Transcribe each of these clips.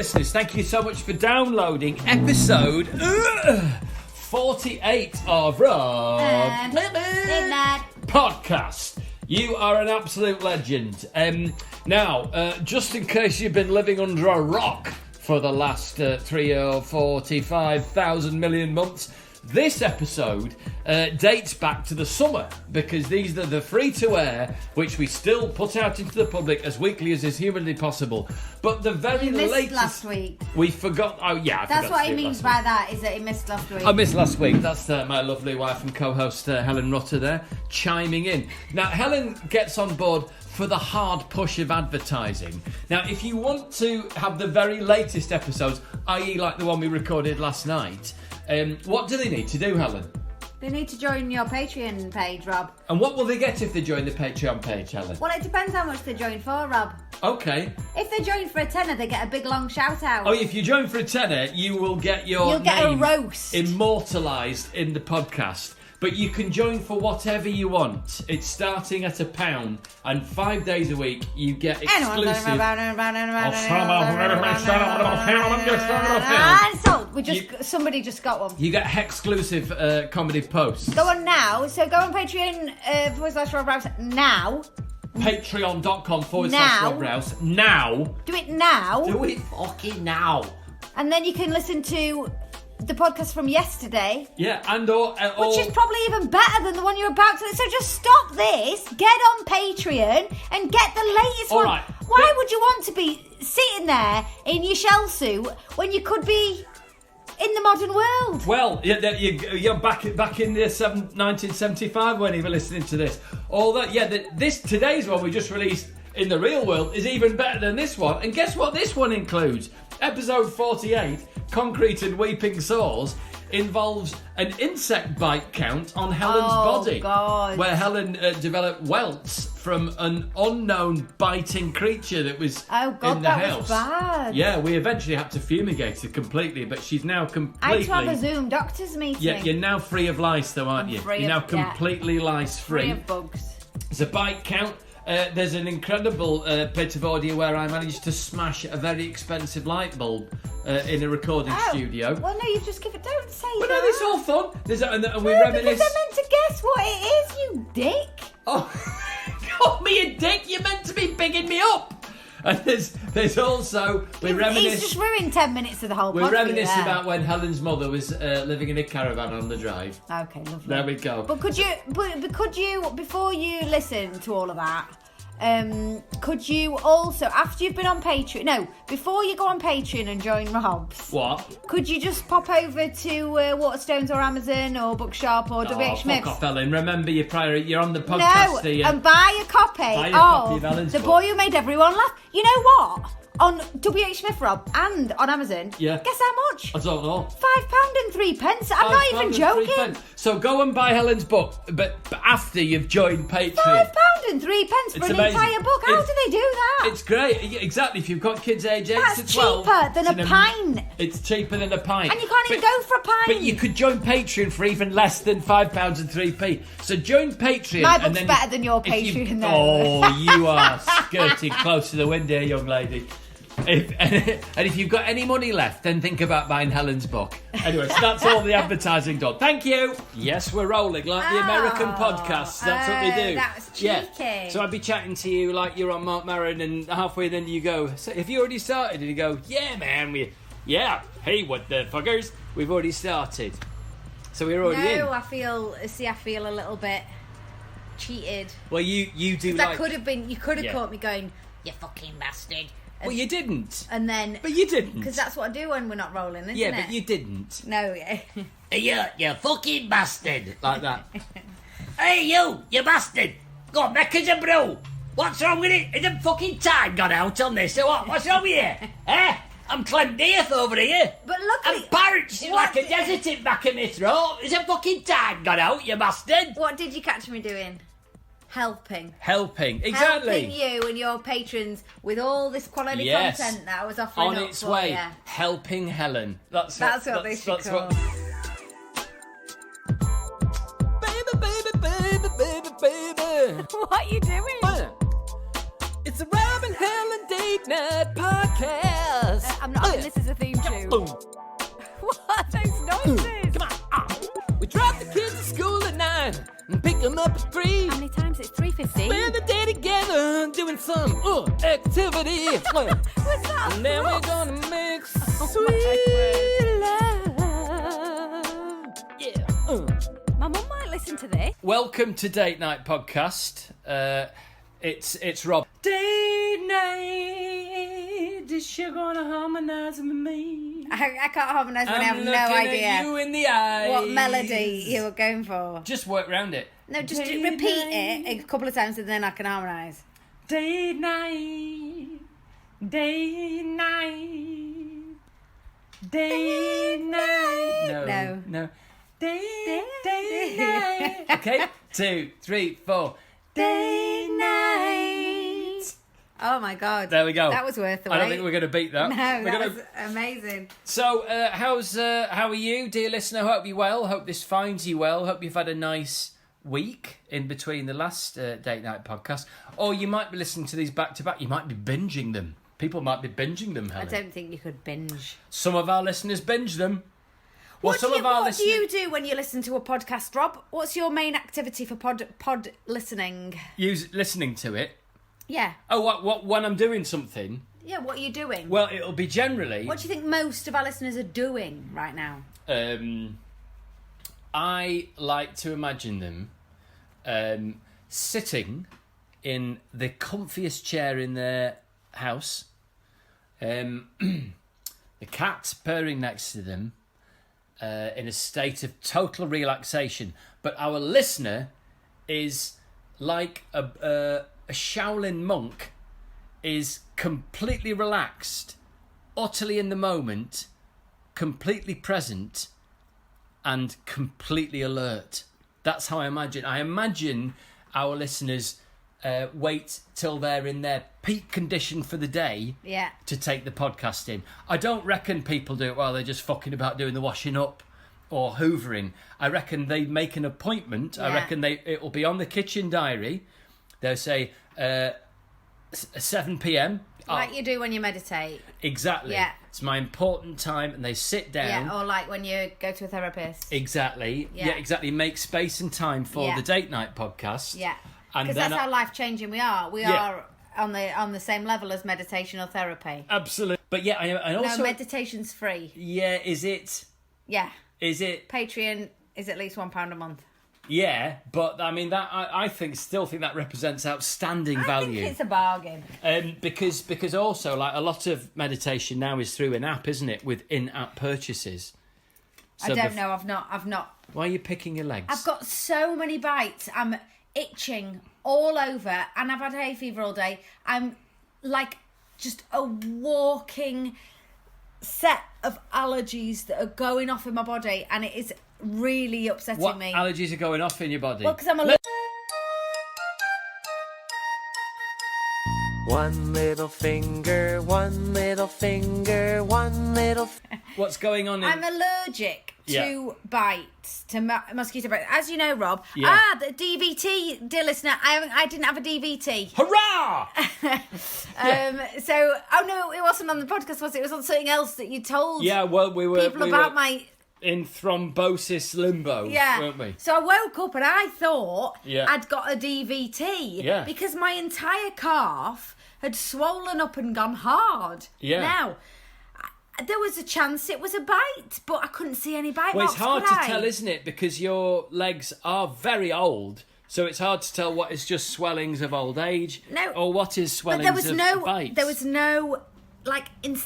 listeners, thank you so much for downloading episode 48 of Rob Podcast. You are an absolute legend. Now, just in case you've been living under a rock for the last 45,000 million months, this episode dates back to the summer, because these are the free-to-air, which we still put out into the public as weekly as is humanly possible. But the very latest... last week. We forgot... Oh, yeah, That's what he means by that, is that he missed last week. I missed last week. That's my lovely wife and co-host Helen Rutter there, chiming in. Now, Helen gets on board for the hard push of advertising. Now, if you want to have the very latest episodes, i.e. like the one we recorded last night... what do they need to do, Helen? They need to join your Patreon page, Rob. And what will they get if they join the Patreon page, Helen? Well, it depends how much they join for, Rob. Okay. If they join for a tenner, they get a big long shout out. Oh, if you join for a tenner, you will get your You'll get a roast. Immortalised in the podcast. But you can join for whatever you want. It's starting at £1, and 5 days a week you get exclusive. Somebody just got one. You get exclusive comedy posts. Go on now. So go on Patreon /Rob Rouse now. Patreon.com/Rob Rouse now. Do it now. Do it fucking now. And then you can listen to the podcast from yesterday. Yeah, and or which is probably even better than the one you're about to. So just stop this, get on Patreon, and get the latest one. Right. Why would you want to be sitting there in your shell suit when you could be in the modern world? Well, you're back in the 1975 when you were listening to this. All that, today's one we just released in the real world is even better than this one. And guess what this one includes? Episode 48, Concrete and Weeping Sores, involves an insect bite count on Helen's body. God. Where Helen developed welts from an unknown biting creature that was in the house. Was bad. Yeah, we eventually had to fumigate it completely, but she's now completely... I had to have a Zoom doctor's meeting. Yeah, you're now free of lice though, aren't you? You're now completely lice-free. Free of bugs. It's a bite count. There's an incredible bit of audio where I managed to smash a very expensive light bulb in a recording studio. Well, no, you just give it. Don't say well, that. No, it's all fun. And we no, reminisce. Because I'm meant to guess what it is, you dick. Oh, call me a dick. You're meant to be bigging me up. And there's also we reminisce. He's just ruined 10 minutes of the whole. We reminisce about when Helen's mother was living in a caravan on the drive. Okay, lovely. There we go. But could you before you listen to all of that? Could you also, after you've been on Patreon, before you go on Patreon and join Rob's, what? Could you just pop over to Waterstones or Amazon or Bookshop or WH Smith's? Fuck off, Ellen. Remember you're on the podcast here. And buy a copy of Helen's The book. Boy Who Made Everyone Laugh. You know what? On WH Smith, Rob, and on Amazon. Yeah. Guess how much? I don't know. £5.03. I'm not even joking. So go and buy Helen's book, but after you've joined Patreon. £5.03 for an entire book. How do they do that? It's great. Exactly. If you've got kids age 8 to 12. That's cheaper than a pint. It's cheaper than a pint. And you can't even go for a pint. But you could join Patreon for even less than £5.03. So join Patreon. My book's better than your Patreon, though. Oh, you are skirting close to the wind here, young lady. If you've got any money left, then think about buying Helen's book. Anyway, so that's all the advertising done. Thank you. Yes, we're rolling like the American podcasts. That's what they do. That was cheeky. Yeah. So I'd be chatting to you like you're on Mark Maron, and halfway then you go, so have you already started? And you go, yeah, man. Hey, what the fuckers? We've already started. So we're already in. No, I feel a little bit cheated. Well, you do like... You could have caught me going, you fucking bastard. Well, you didn't. But you didn't. Because that's what I do when we're not rolling, isn't it? Yeah, but you didn't. No, yeah. Hey, you fucking bastard. Like that. Hey, you bastard. Go on, make us a brew. What's wrong with it? Is the fucking time gone out on this or what? What's wrong with you? I'm Clem Death over here. But luckily... I'm parched like a desert in back of my throat. Is the fucking time gone out, you bastard? What did you catch me doing? Helping, exactly. Helping you and your patrons with all this quality content that I was offering on up its for way. You. Helping Helen. That's what they should call. Baby. What are you doing? It's a Rob and Helen date night podcast. I'm not having this as a theme tune. Boom. What are those noises? Come on. We drop the kids to school at 9 and pick them up at 3. How many times? It's 3:15. Spend the day together doing some activity. What's that? And then we're gonna make sweet love. Yeah. My mum might listen to this. Welcome to Date Night Podcast. It's Rob. Date night, is she gonna harmonise with me? I can't harmonise when I have I'm no looking idea at you in the eyes. what melody you were going for. Just work round it. No, just Date repeat night. it a couple of times and then I can harmonise. Date night, date night, date night. No. Date night. Okay, 2, 3, 4. Date night. Oh my God. There we go. That was worth the wait. I don't think we're going to beat that. No, We're that gonna- was amazing. So, how are you, dear listener? Hope you're well. Hope this finds you well. Hope you've had a nice week in between the last Date Night podcast. Or you might be listening to these back to back. You might be binging them. People might be binging them, Helen. I don't think you could binge. Some of our listeners binge them. Well, What, some do of our do you do when you listen to a podcast, Rob? What's your main activity for pod listening? listening to it. Yeah. Oh, what when I'm doing something? Yeah, what are you doing? Well, it'll be generally. What do you think most of our listeners are doing right now? I like to imagine them sitting in the comfiest chair in their house, the cat purring next to them, in a state of total relaxation. But our listener is like a Shaolin monk, is completely relaxed, utterly in the moment, completely present, and completely alert. That's how I imagine. I imagine our listeners wait till they're in their peak condition for the day to take the podcast in. I don't reckon people do it while they're just fucking about doing the washing up or hoovering. I reckon they make an appointment. I reckon it will be on the kitchen diary. They'll say 7 p.m. Like you do when you meditate. Exactly. Yeah. It's my important time, and they sit down. Yeah, or like when you go to a therapist. Exactly. Yeah, exactly. Make space and time for the Date Night podcast. Yeah. And because that's how life-changing we are. We are on the same level as meditation or therapy. Absolutely. But yeah, I also... No, meditation's free. Yeah, is it? Yeah. Is it? Patreon is at least £1 a month. Yeah, but I mean that I still think that represents outstanding value. I think it's a bargain. Because also like a lot of meditation now is through an app, isn't it? With in-app purchases. So I don't know. I've not. Why are you picking your legs? I've got so many bites. I'm itching all over, and I've had hay fever all day. I'm like just a walking set of allergies that are going off in my body, and it is really upsetting me. What allergies are going off in your body? Well, because I'm allergic. One little finger, one little finger, one little... What's going on in... I'm allergic to bites, to mosquito bites. As you know, Rob. Yeah. The DVT, dear listener, I didn't have a DVT. Hurrah! Oh no, it wasn't on the podcast, was it? It was on something else that you told well, we were... people about my... in thrombosis limbo, weren't we? So I woke up and I thought Yeah. I'd got a DVT because my entire calf had swollen up and gone hard. Yeah. Now, there was a chance it was a bite, but I couldn't see any bite Well, marks. it's hard to tell, isn't it? Because your legs are very old, so it's hard to tell what is just swellings of old age or what is swellings of bites. There was no...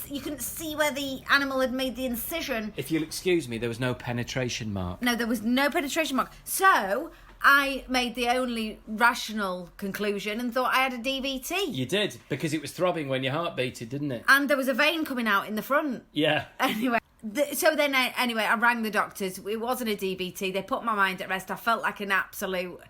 you couldn't see where the animal had made the incision. If you'll excuse me, there was no penetration mark. No, there was no penetration mark. So I made the only rational conclusion and thought I had a DVT. You did, because it was throbbing when your heart beated, didn't it? And there was a vein coming out in the front. Yeah. Anyway, I rang the doctors. It wasn't a DVT. They put my mind at rest. I felt like an absolute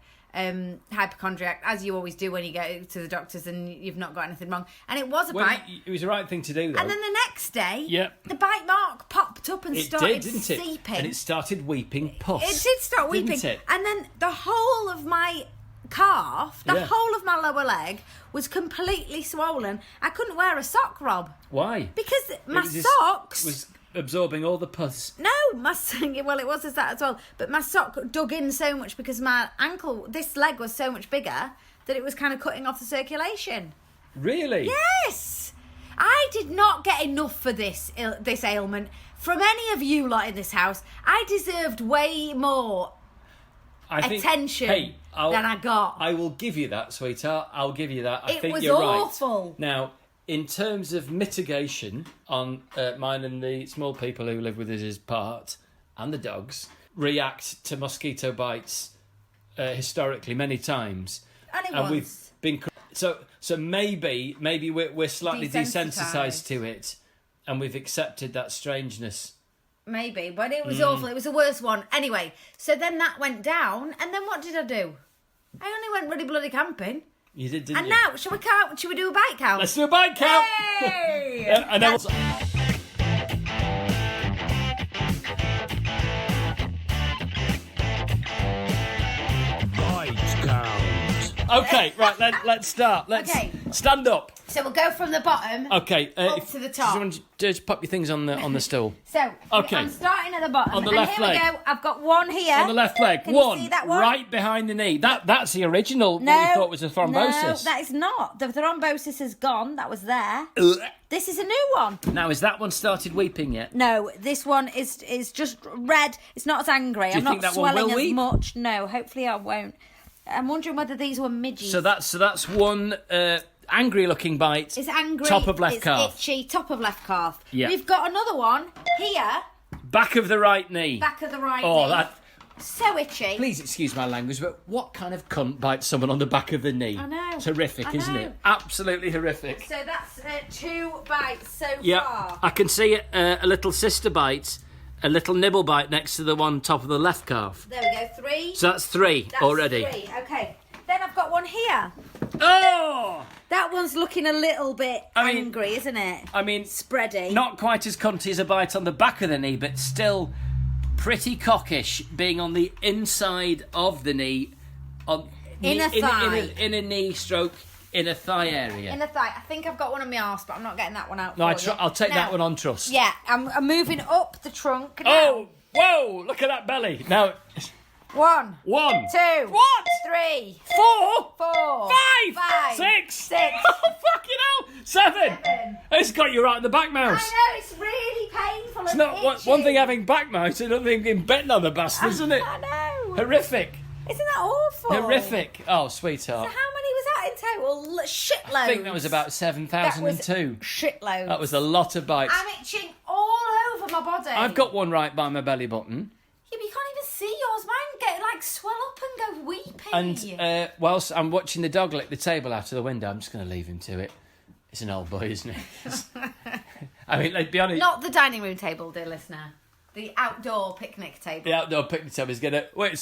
hypochondriac, as you always do when you go to the doctors and you've not got anything wrong. And it was a bite. It was the right thing to do, though. And then the next day, Yep. the bite mark popped up and started didn't seeping. it? And it started weeping pus. It did start weeping. Didn't it? And then the whole of my calf, the Yeah. whole of my lower leg was completely swollen. I couldn't wear a sock, Rob, Why? because my It was just- socks... was absorbing all the pus. No, well, it was as that as well. But my sock dug in so much because my ankle, this leg was so much bigger that it was kind of cutting off the circulation. Really? Yes, I did not get enough for this ailment from any of you lot in this house. I deserved way more attention than I got. I will give you that, sweetheart. I'll give you that. I It think was you're awful. right. Now, in terms of mitigation on mine and the small people who live with us part, and the dogs, react to mosquito bites historically many times. Only we've once. been so maybe we're slightly Desensitised. desensitized to it, and we've accepted that strangeness. Maybe, but it was awful. It was the worst one. Anyway, so then that went down, and then what did I do? I only went really bloody camping. You did, didn't And you? now, shall we do a bite count? Let's do a bite count. Hey! And then okay, right. Let's start. Let's Okay. stand up. So we'll go from the bottom Okay, up to the top. Just pop your things on the stool. So Okay. I'm starting at the bottom. On the and left here leg. we go. I've got one here. On the left leg, Can one, you see that one? right behind the knee. That's the original. No, what we thought was a thrombosis. No, that is not. The thrombosis is gone. That was there. This is a new one. Now, has that one started weeping yet? No, this one is just red. It's not as angry. Do you I'm think not that one swelling will as weep? much. No, hopefully I won't. I'm wondering whether these were midges. So that's one angry-looking bite. It's angry. Top of left it's calf. itchy. Top of left calf. Yeah. We've got another one here. Back of the right knee. Back of the right Oh, knee. that. So itchy. Please excuse my language, but what kind of cunt bites someone on the back of the knee? I know. It's horrific, I isn't know. it? Absolutely horrific. So that's 2 bites so Yeah, far. I can see a little sister bite, a little nibble bite next to the one top of the left calf. There we go. 3. So that's 3 That's already. 3. Okay. Then I've got one here. Oh! That one's looking a little bit angry, isn't it? I mean, Spready. not quite as cunty as a bite on the back of the knee, but still pretty cockish, being on the inside of the knee, on Inner thigh. in a knee stroke, in a thigh area. In the thigh. I think I've got one on my arse, but I'm not getting that one out. No, for you. I'll take that Now, one on trust. Yeah, I'm moving up the trunk. Now. Oh, whoa! Look at that belly. Now, 1, 1, 2, what? 3, 4, 4, 5, 6, 6. Oh, fucking hell! 7. It's got you right in the back I mouse. know, it's really painful. It's and not itchy. one thing having back mouse, another thing being betting on the bastard, isn't it? I know. Horrific. Isn't that awful? Horrific. Oh, So sweetheart. how many was that in total? Shitloads. I think that was about 7,002. Shitloads. That was a lot of bites. I'm itching all over my body. I've got one right by my belly button. Yeah, but you can't even see yours. Mine get swell up and go weepy. And whilst I'm watching the dog lick the table out of the window, I'm just going to leave him to it. It's an old boy, isn't it? I mean, let's be honest. Not the dining room table, dear listener. The outdoor picnic table. The outdoor picnic table is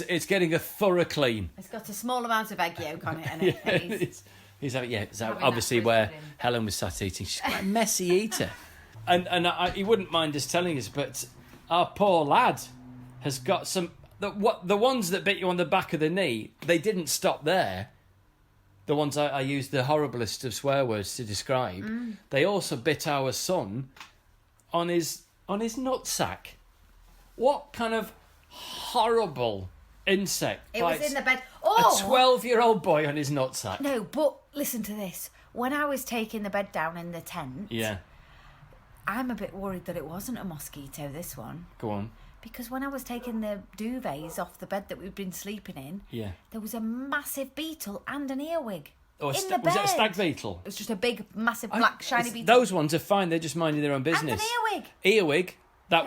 it's getting a thorough clean. It's got a small amount of egg yolk on it, and He's having, it's having obviously that where twisted in. Helen was sat eating. She's quite a messy eater. And he wouldn't mind us telling us, but our poor lad has got some... The ones that bit you on the back of the knee, they didn't stop there. The ones I used the horriblest of swear words to describe. They also bit our son on his nutsack. What kind of horrible insect it was bites in the bed. a Oh 12-year-old boy on his nutsack? no! But listen to this. When I was taking the bed down in the tent, Yeah, I'm a bit worried that it wasn't a mosquito. This one. go on. Because when I was taking the duvets off the bed that we've been sleeping in, Yeah. there was a massive beetle and an earwig Oh, in the bed. was it a stag beetle? It was just a big, massive, black, shiny beetle. Those ones are fine. They're just minding their own and an business. earwig. Earwig.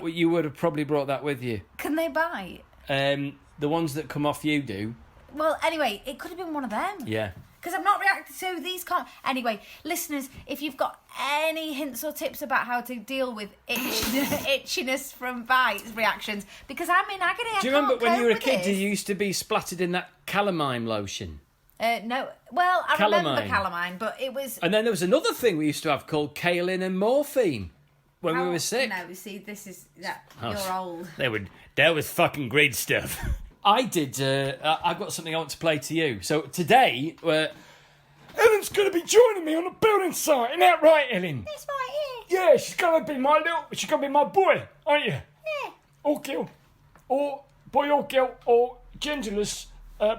You would have probably brought that with you. Can they bite? The ones that come off you do. Well, anyway, it could have been one of them. Yeah. Because I'm not reacting to these can't. Anyway, listeners, if you've got any hints or tips about how to deal with itchiness from bites reactions, because I'm in agony. Do you remember when you were a kid, you used to be splattered in that calamine lotion? No. Well, I remember Calamine. calamine, but it was. And then there was another thing we used to have called kaolin and morphine when we were sick. No, you see, this is that Oh, you're old. That was fucking great stuff. I've got something I want to play to you. So today, Ellen's going to be joining me on a building site. Isn't that right, Ellen? That's right here. Yeah, she's going to be my boy, aren't you? Yeah. Or girl, or boy or girl, or genderless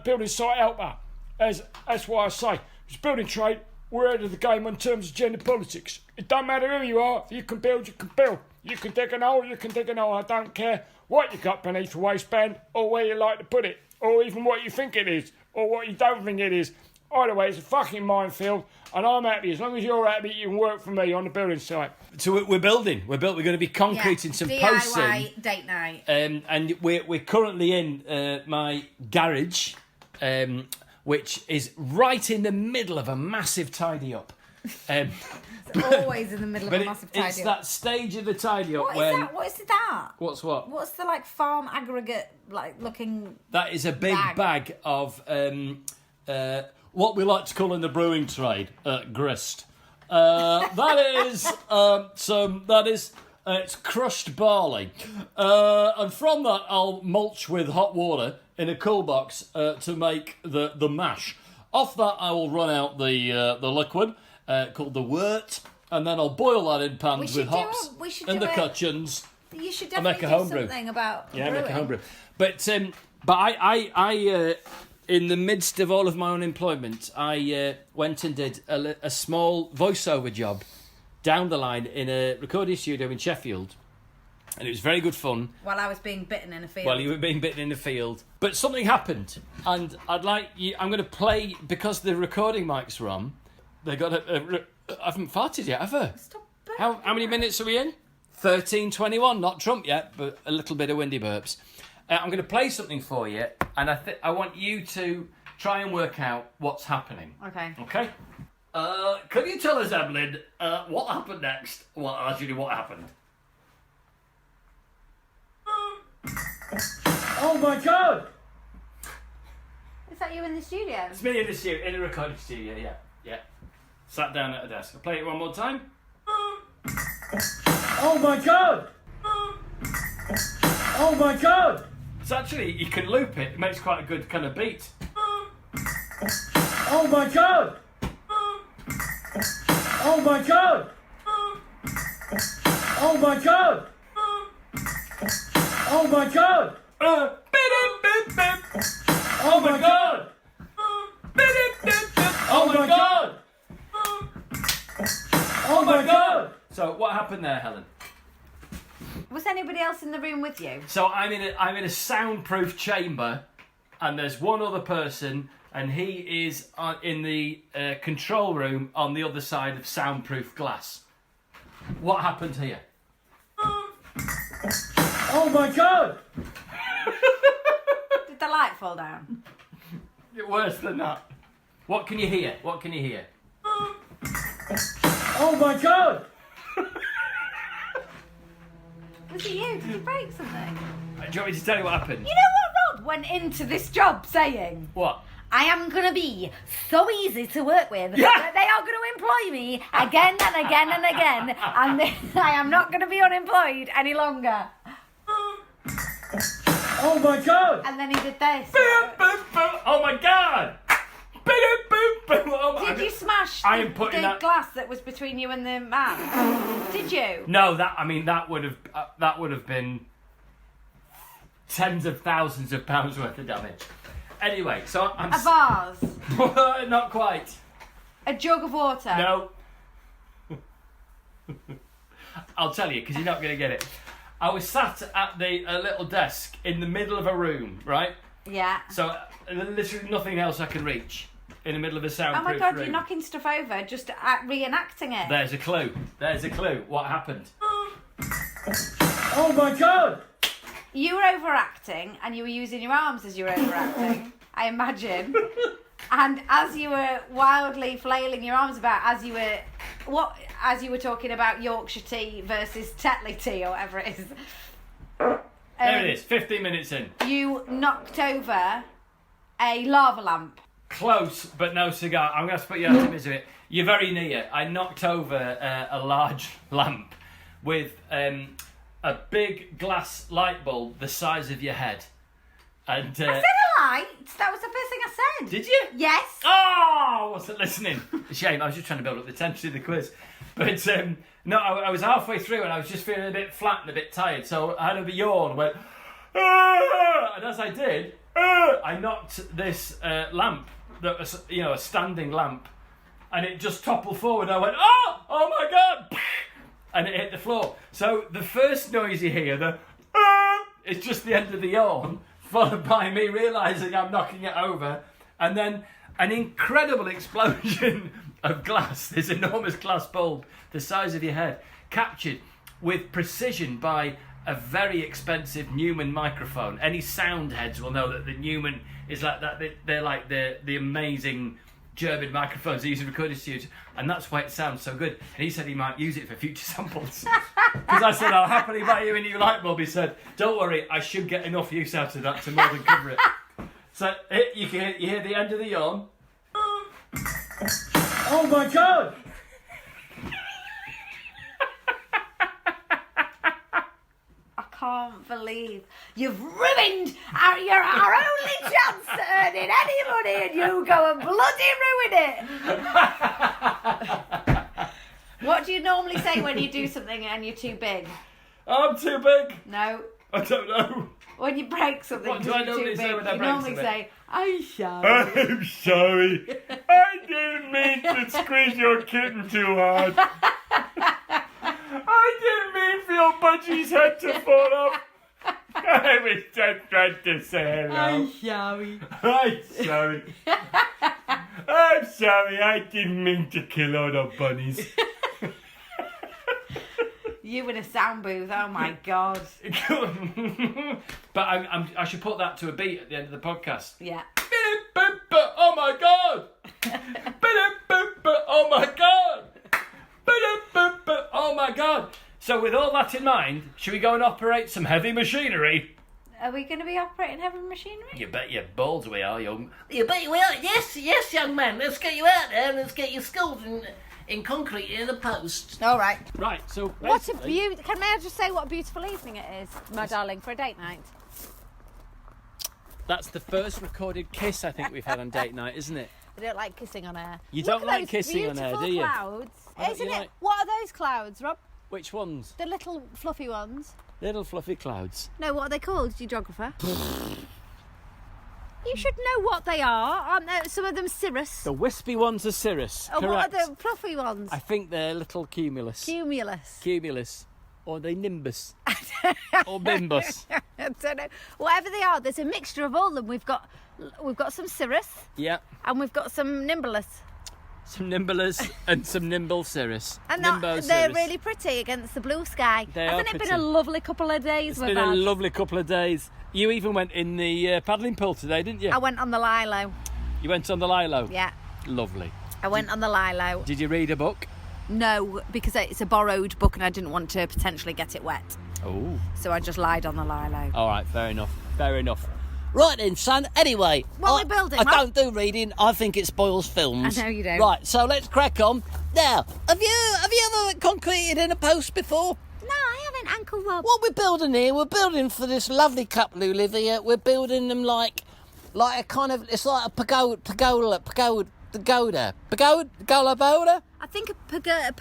building site helper. That's why I say it's building trade. We're out of the game in terms of gender politics. It don't matter who you are. If you can build, you can build. You can dig an hole, you can dig an hole. I don't care what you got beneath the waistband, or where you like to put it, or even what you think it is, or what you don't think it is. Either way, it's a fucking minefield, and I'm happy. As long as you're happy, you can work for me on the building site. So we're building. We're going to be concreting some posts in. DIY date night. And we're currently in my garage, which is right in the middle of a massive tidy up. It's always in the middle of a massive tidy up. It's that stage of the tidy up What is that? What's what? What's the farm aggregate looking? That is a big bag of what we like to call in the brewing trade grist. It's crushed barley, and from that I'll mulch with hot water in a cool box to make the mash. Off that I will run out the liquid called the wort, and then I'll boil that in pans with hops and the cutcheons. You should definitely do something about brewing. Make a homebrew. But I in the midst of all of my unemployment, I went and did a small voiceover job down the line in a recording studio in Sheffield. And it was very good fun. While I was being bitten in a field. While you were being bitten in a field. But something happened. And I'm going to play, because the recording mics are on, they got I haven't farted yet, have I? Stop burping. How many minutes are we in? 13:21, not Trump yet, but a little bit of windy burps. I'm going to play something for you, and I want you to try and work out what's happening. Okay. Okay? Can you tell us, Evelyn, what happened next? What happened? Oh my God! Is that you in the studio? It's me in the studio, in the recording studio, yeah. Sat down at a desk. I'll play it one more time. Oh my God! Oh my God! It's actually, you can loop it. It makes quite a good kind of beat. Oh my God! Oh my God! Oh my God! Oh my God! Oh my God! Oh my God! Oh my God! So what happened there, Helen? Was anybody else in the room with you? So I'm in a soundproof chamber, and there's one other person, and he is in the control room on the other side of soundproof glass. What happened here? Oh my God! Did the light fall down? Worse than that. What can you hear? What can you hear? Oh my God! Was it you? Did you break something? Do you want me to tell you what happened? You know what Rod went into this job saying? What? I am going to be so easy to work with that they are going to employ me again and again and again, and I am not going to be unemployed any longer. Oh my God! And then he did this. Boom, boom, boom. Oh my God! Boom, boom, boom. Oh, did you smash the glass that was between you and the man? Did you? No, that would have been tens of thousands of pounds worth of damage. Anyway, so I'm a vase. Not quite. A jug of water. No. I'll tell you, because you're not going to get it. I was sat at a little desk in the middle of a room, right? Yeah. So literally nothing else I could reach in the middle of a soundproof room. Oh my God, you're knocking stuff over just reenacting it. There's a clue. What happened? Oh my God! You were overacting, and you were using your arms as you were overacting, I imagine. And as you were wildly flailing your arms about, as you were talking about Yorkshire tea versus Tetley tea or whatever it is. There it is, 15 minutes in. You knocked over a lava lamp. Close, but no cigar. I'm going to put you out of misery. You're very near. I knocked over a large lamp with a big glass light bulb the size of your head. And I said a light. That was the first thing I said. did you? Yes. Oh, I wasn't listening. Shame. I was just trying to build up the tension of the quiz. But no, I was halfway through and I was just feeling a bit flat and a bit tired. So I had a yawn. Went, and as I did, I knocked this lamp that was, a standing lamp, and it just toppled forward. I went, oh my God, and it hit the floor. So the first noise you hear, it's just the end of the yawn, followed by me realising I'm knocking it over, and then an incredible explosion of glass, this enormous glass bulb the size of your head, captured with precision by a very expensive Neumann microphone. Any sound heads will know that the Neumann is like that. They're like the amazing German microphones they use in recording studios, and that's why it sounds so good. And he said he might use it for future samples. Because I said, I'll happily buy you a new light bulb. He said, don't worry, I should get enough use out of that to more than cover it. So you hear the end of the yawn. Oh my God! I can't believe you've ruined our only chance to earning any money, and you go and bloody ruin it. What do you normally say when you do something and you're too big? I'm too big. No. I don't know. When you break something, What do I you're normally too say big, when I you break normally something? say, I'm sorry. I'm sorry. I didn't mean to squeeze your kitten too hard. I didn't mean for your budgie's head to fall off. I was just trying to say hello. I'm sorry. I'm sorry. I'm sorry. I didn't mean to kill all the bunnies. You in a sound booth, oh my God. But I should put that to a beat at the end of the podcast. Yeah. Oh my God! Oh my God! Oh my God! So with all that in mind, should we go and operate some heavy machinery? Are we going to be operating heavy machinery? You bet your balls we are, young. You bet you will. Yes, young man. Let's get you out there and let's get you skilled in concrete in the post. All right. Right, so What a basically- beautiful... Can I just say what a beautiful evening it is, my darling, for a date night? That's the first recorded kiss I think we've had on date night, isn't it? I don't like kissing on air. You Look don't at like those kissing on air, beautiful do you? Clouds. Why don't Isn't you it? like- What are those clouds, Rob? Which ones? The little fluffy ones. Little fluffy clouds. No, what are they called, geographer? You should know what they are. Aren't there some of them cirrus? The wispy ones are cirrus. Oh, correct. what are the fluffy ones? I think they're little cumulus. Cumulus. Cumulus. Or they nimbus. Or bimbus. I don't know. Whatever they are, there's a mixture of all of them. We've got some cirrus Yeah. and we've got some nimbulus. Some nimbulus and some nimble cirrus. And Nimbo they're cirrus. really pretty against the blue sky. They Hasn't are it been pretty. a lovely couple of days It's we've been a had? lovely couple of days. You even went in the paddling pool today, didn't you? I went on the Lilo. You went on the Lilo? Yeah, Lovely. I went on the Lilo. Did you read a book? No, because it's a borrowed book and I didn't want to potentially get it wet. Oh. So I just lied on the Lilo. All right, fair enough. Fair enough. Right then, son. Anyway, What are we building, I Rob? don't do reading. I think it spoils films. I know you do. Right, so let's crack on. Now, have you ever concreted in a post before? No, I haven't, Uncle Rob. What we're building here, we're building for this lovely couple who live here. We're building them like a kind of, it's like a pagoda. I think a pergola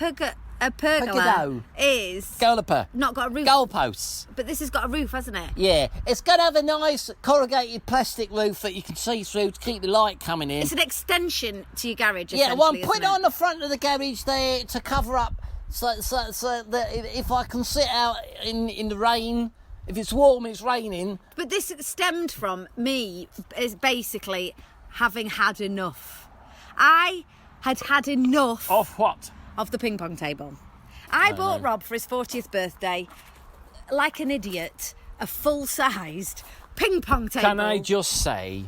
Pergola. is Golapa. not got a roof. Goalposts. But this has got a roof, hasn't it? Yeah, it's going to have a nice corrugated plastic roof that you can see through to keep the light coming in. It's an extension to your garage, Yeah, well, I'm essentially, putting it isn't on the front of the garage there to cover up so that if I can sit out in the rain, if it's warm, it's raining. But this stemmed from me is basically having had enough. I had enough Off what? of the ping pong table. I bought Rob for his 40th birthday, like an idiot, a full-sized ping pong table. Can I just say,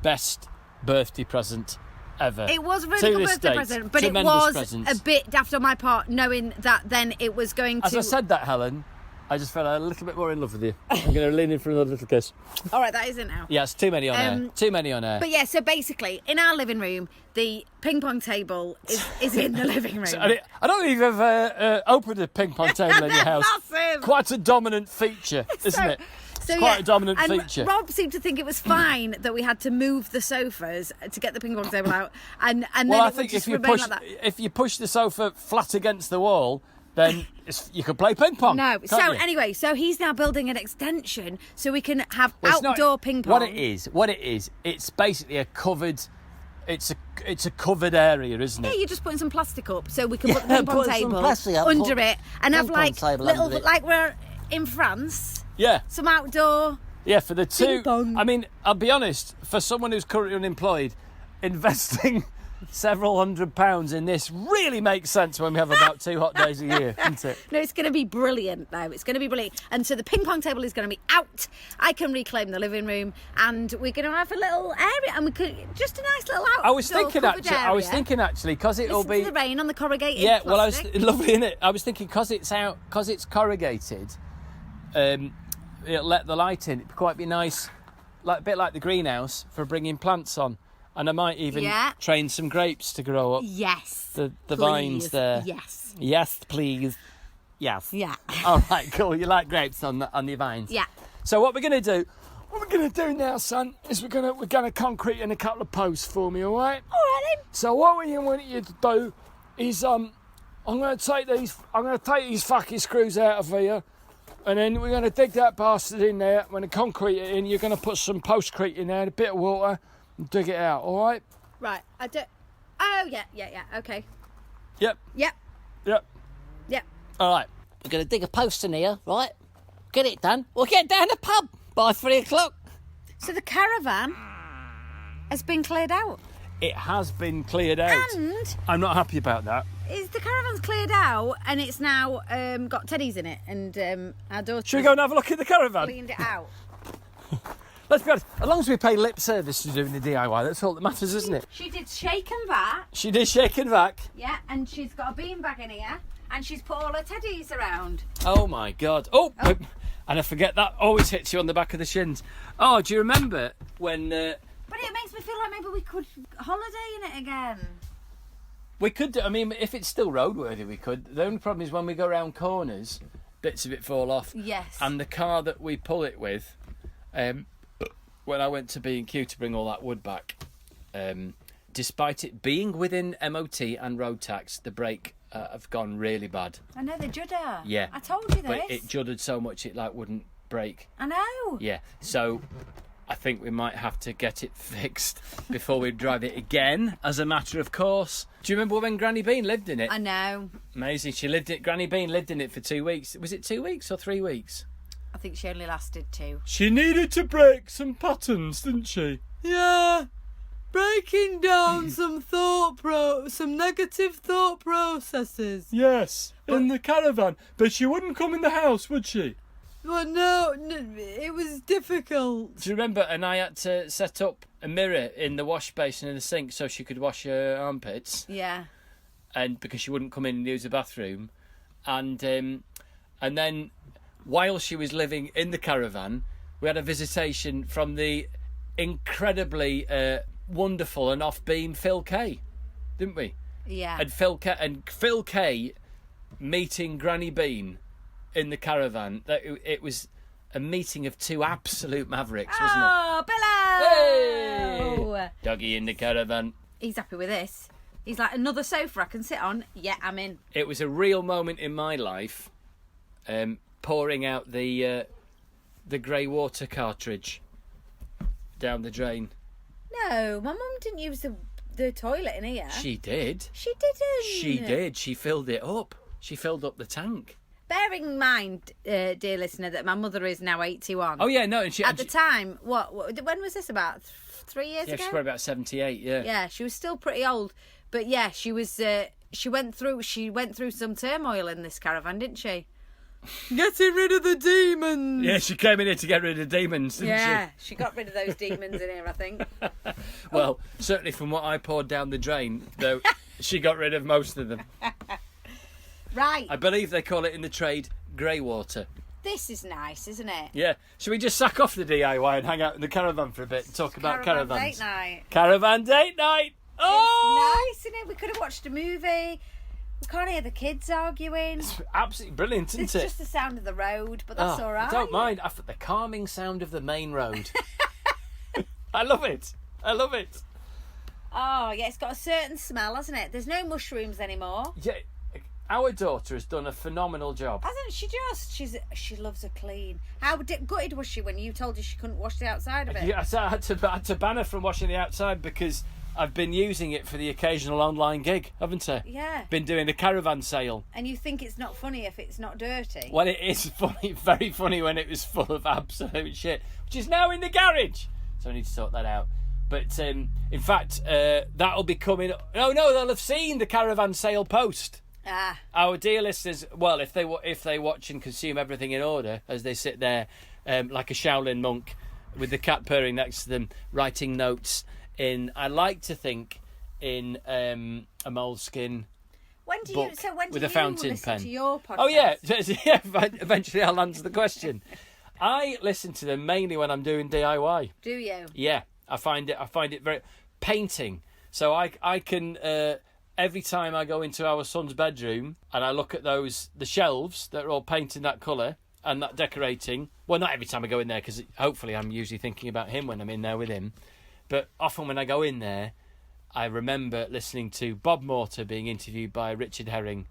best birthday present ever. It was a To really good this birthday date. present, but Tremendous it was present. a bit daft on my part, knowing that then it was going As to... I said that, Helen, I just felt a little bit more in love with you. I'm going to lean in for another little kiss. All right, that isn't now. Yeah, it's too many on air. Too many on air. But yeah, so basically, in our living room, the ping pong table is in the living room. I don't think you've ever opened a ping pong table in your house. Massive. Quite a dominant feature, isn't it? quite a dominant and feature. Rob seemed to think it was fine that we had to move the sofas to get the ping pong table out, and then Well, I it would think just if you remain push like that. if you push the sofa flat against the wall, then you could play ping pong. No. can't So you? anyway, so he's now building an extension so we can have Well, it's not- outdoor ping pong. What it is, it's basically a covered. It's a covered area, isn't Yeah, it? you're just putting some plastic up so we can put the Yeah, ping pong put some table plastic up, under put it and have ping pong like table little, under it. like we're in France, Yeah. some outdoor. Yeah, for the two. Ping pong. I mean, I'll be honest. For someone who's currently unemployed, investing several £100s in this really makes sense when we have about 2 hot days a year, doesn't it? No, it's going to be brilliant, though. It's going to be brilliant. And so the ping pong table is going to be out. I can reclaim the living room, and we're going to have a little area, and we could just a nice little outdoor I was thinking actually, because it'll Listen be. to the rain on the corrugated Yeah, well, plastic. lovely, isn't it? I was thinking because it's corrugated, it'll let the light in. It could quite be nice, like a bit like the greenhouse for bringing plants on, and I might even train some grapes to grow up. Yes. The please. vines there. Yes. Yes, please. Yes. Yeah. All right, cool. You like grapes on your vines? Yeah. So what we're gonna do now, son, is we're gonna concrete in a couple of posts for me, all right? All right, then. So what we want you to do is I'm gonna take these fucking screws out of here, and then we're gonna dig that bastard in there. I'm gonna concrete it in. You're gonna put some postcrete in there, a bit of water, and dig it out. All right? Right. I do. Oh, yeah. Okay. Yep. Yep. Yep. Yep. All right. We're going to dig a post in here, right? Get it done. We'll get down the pub by 3 o'clock. So the caravan has been cleared out. It has been cleared out. And I'm not happy about that. is the caravan's cleared out and it's now got teddies in it, and our daughter Should we go and have a look at the caravan? cleaned it out. Let's be honest, as long as we pay lip service to doing the DIY, that's all that matters, isn't it? She did shake and vac, She did shake and vac. yeah, and she's got a beanbag in here, and she's put all her teddies around. Oh my God. Oh. And I forget that always hits you on the back of the shins. Oh, do you remember when... But it makes me feel like maybe we could holiday in it again. We could do, I mean, if it's still roadworthy, we could. The only problem is when we go around corners, bits of it fall off. Yes. And the car that we pull it with, when I went to B&Q to bring all that wood back, despite it being within MOT and road tax, the brake have gone really bad. I know, the judder. Yeah. I told you this. But it juddered so much it wouldn't brake. I know. Yeah. So I think we might have to get it fixed before we drive it again, as a matter of course. Do you remember when Granny Bean lived in it? I know. Amazing. Granny Bean lived in it for 2 weeks. Was it 2 weeks or 3 weeks? I think she only lasted 2. She needed to break some patterns, didn't she? Yeah, breaking down some negative thought processes. Yes, in the caravan. But she wouldn't come in the house, would she? Well, no, it was difficult. Do you remember? And I had to set up a mirror in the wash basin in the sink so she could wash her armpits. Yeah. And because she wouldn't come in and use the bathroom, and then while she was living in the caravan, we had a visitation from the incredibly wonderful and off-beam Phil Kay, didn't we? Yeah. And Phil Kay meeting Granny Bean in the caravan. It was a meeting of two absolute mavericks, wasn't it? Oh, Billo! Hey! Doggy in the caravan. He's happy with this. He's like, another sofa I can sit on. Yeah, I'm in. It was a real moment in my life, pouring out the grey water cartridge down the drain. No, my mum didn't use the toilet in here. She did. She didn't. She did. She filled it up. She filled up the tank. Bearing in mind, dear listener, that my mother is now 81. Oh yeah, no. And At the time, when was this, about 3 years yeah, ago? she's probably about 78. Yeah. Yeah, she was still pretty old, but yeah, she was. She went through some turmoil in this caravan, didn't she? Getting rid of the demons. Yeah, she came in here to get rid of demons, didn't Yeah, she got rid of those demons in here, I think. she? Well, certainly from what I poured down the drain, though, she got rid of most of them. Right. I believe they call it in the trade grey water. This is nice, isn't it? Yeah. Should we just sack off the DIY and hang out in the caravan for a bit and talk about caravans? Date night. Caravan date night. Oh! It's nice, isn't it? We could have watched a movie. We can't hear the kids arguing. It's absolutely brilliant, isn't It's it? just the sound of the road, but that's all right. I don't mind. The calming sound of the main road. I love it. Oh, yeah, it's got a certain smell, hasn't it? There's no mushrooms anymore. Yeah, our daughter has done a phenomenal job. Hasn't she just? She loves a clean. How gutted was she when you told her she couldn't wash the outside of it? Yeah, I had to ban her from washing the outside because I've been using it for the occasional online gig, haven't I? Yeah. Been doing a caravan sale. And you think it's not funny if it's not dirty? Well, it is funny, very funny when it was full of absolute shit, which is now in the garage. So I need to sort that out. But in fact, that'll be coming. No, they'll have seen the caravan sale post. Ah. Our dear listeners, well, if they watch and consume everything in order as they sit there like a Shaolin monk with the cat purring next to them, writing notes in, I like to think, in a moleskin When do book you? So when do with you a fountain listen pen. to your podcast? Oh yeah, yeah. Eventually, I'll answer the question. I listen to them mainly when I'm doing DIY. Do you? Yeah, I find it very painting. So I can every time I go into our son's bedroom and I look at the shelves that are all painted that colour and that decorating. Well, not every time I go in there because hopefully I'm usually thinking about him when I'm in there with him. But often when I go in there, I remember listening to Bob Mortar being interviewed by Richard Herring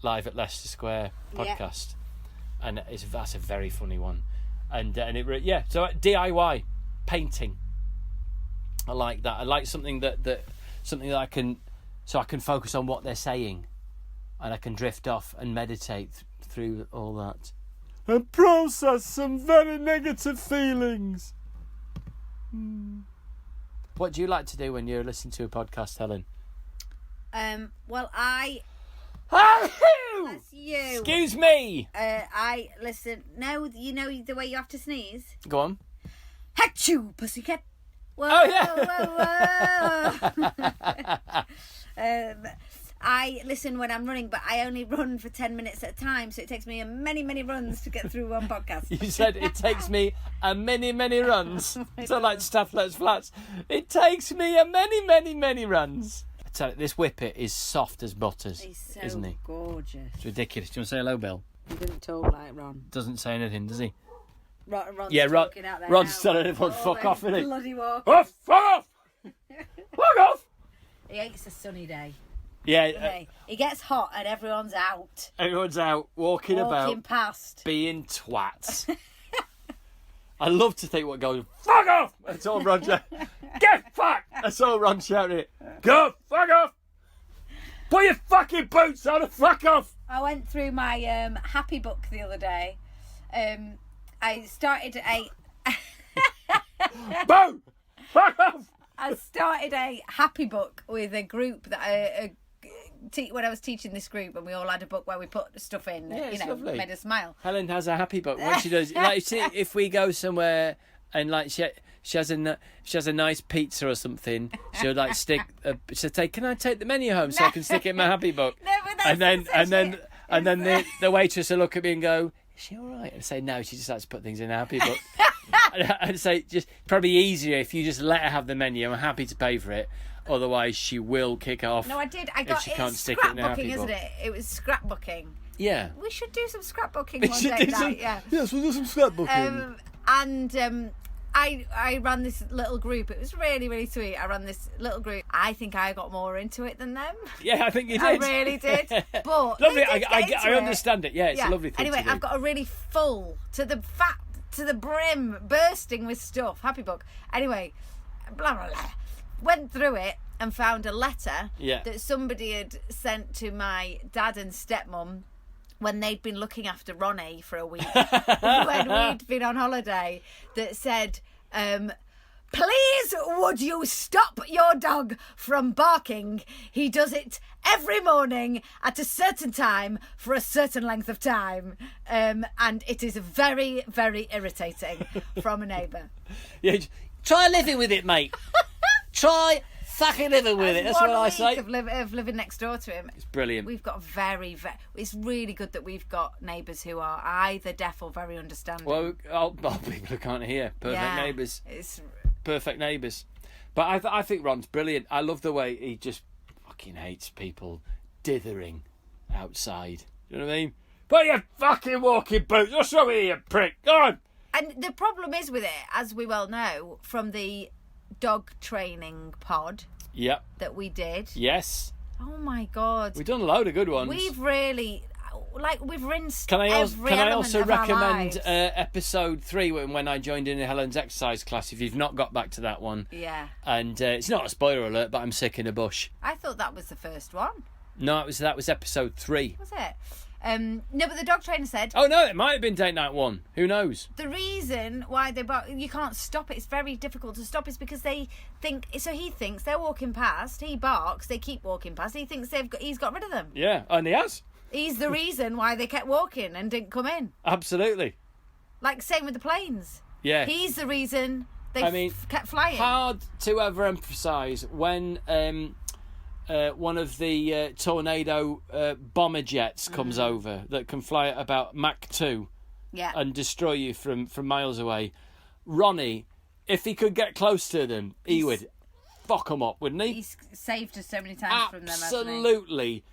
live at Leicester Square podcast, and that's a very funny one. And so DIY painting. I like that. I like something that I can focus on what they're saying, and I can drift off and meditate through all that and process some very negative feelings. What do you like to do when you're listening to a podcast, Helen? Well, I. Achoo! That's you. Excuse me. I listen. No, you know the way you have to sneeze. Go on. Achoo, pussycat. Whoa, Oh, yeah. whoa. I listen when I'm running, but I only run for 10 minutes at a time, so it takes me many, many runs to get through one podcast. You said it takes me a many, many runs. So like Stafflet's Flats. It takes me a many, many, many runs. I tell you, this whippet is soft as butters, He's so isn't he? gorgeous. It's ridiculous. Do you want to say hello, Bill? He didn't talk like Ron. Doesn't say anything, does he? Ron's Yeah, talking out there Ron's now. telling everyone, fuck off, innit? Bloody walk. Oh, fuck off! Fuck off! He hates a sunny day. Yeah, He gets hot and everyone's out. everyone's out walking about, Past. being twats. I love to think what goes, fuck off! That's all Ron shouting. Get fucked! That's all Ron shouting. Go, fuck off! Put your fucking boots on and fuck off! I went through my happy book the other day. I started Boom! Fuck off! I started a happy book with a group that when I was teaching this group, and we all had a book where we put stuff in, Yeah, it's lovely. made us smile. Helen has a happy book. What she does, like, see, if we go somewhere and like she has a nice pizza or something, she'll like she'll say, "Can I take the menu home so I can stick it in my happy book?" No, but that's and then the waitress will look at me and go, "Is she all right?" And I say, "No, she just likes to put things in a happy book." I'd say just probably easier if you just let her have the menu. I'm happy to pay for it. Otherwise, she will kick off. No, I did. I if got she it's can't stick it in a happy scrapbooking, isn't book. it? It was scrapbooking. Yeah. We should do some scrapbooking We one should day. do some- Yeah. Yes, we'll do some scrapbooking. I ran this little group. It was really, really sweet. I ran this little group. I think I got more into it than them. Yeah, I think you did. I really did. But Lovely. they did get into I it. understand it. Yeah, it's a lovely thing Anyway, to do. I've got a really full to the brim, bursting with stuff. Happy book. Anyway, blah blah blah. Went through it and found a letter that somebody had sent to my dad and stepmom when they'd been looking after Ronnie for a week when we'd been on holiday, that said, please would you stop your dog from barking? He does it every morning at a certain time for a certain length of time, and it is very, very irritating from a neighbour. Yeah, try living with it, mate. Try fucking living with it. That's what I say. Of living next door to him. It's brilliant. We've got it's really good that we've got neighbours who are either deaf or very understanding. Well, people who can't hear. Perfect neighbours. It's Perfect neighbours. But I think Ron's brilliant. I love the way he just fucking hates people dithering outside. You know what I mean? Put your fucking walking boots. What's wrong with you, you prick? Go on. And the problem is with it, as we well know, from the dog training pod Yep. that we did. Yes. Oh my God. We've done a load of good ones. We've really, we've rinsed Can I every also element of our recommend lives. episode 3 when I joined in Helen's exercise class? If you've not got back to that one, Yeah. and it's not a spoiler alert, but I'm sick in a bush. I thought that was the first one. No, that was episode 3. Was it? No, but the dog trainer said Oh no, it might have been date night 1. Who knows? the reason why you can't stop it. It's very difficult to stop. Is because they think. So he thinks they're walking past. He barks. They keep walking past. He thinks he's got rid of them. Yeah, and he has. He's the reason why they kept walking and didn't come in. Absolutely. Like same with the planes. Yeah. He's the reason they kept flying. Hard to ever emphasise when one of the tornado bomber jets comes over that can fly at about Mach 2 and destroy you from miles away. Ronnie, if he could get close to them, he would fuck them up, wouldn't he? He's saved us so many times from them, hasn't he? Absolutely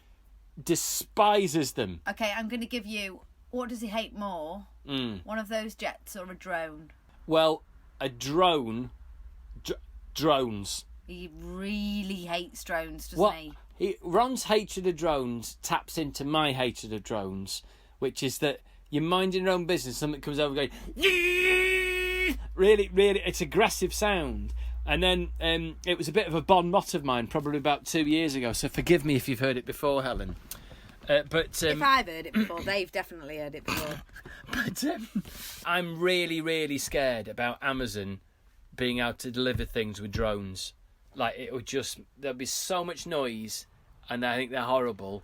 despises them. Okay, I'm going to give you, what does he hate more? One of those jets or a drone? Well, a drone... drones. He really hates drones, doesn't he? Ron's hatred of drones taps into my hatred of drones, which is that you're minding your own business, something comes over going... Really, it's aggressive sound. And then it was a bit of a bon mot of mine, probably about 2 years ago, so forgive me if you've heard it before, Helen. But if I've heard it before, they've definitely heard it before. But I'm really scared about Amazon being able to deliver things with drones. Like, there'll be so much noise, and I think they're horrible.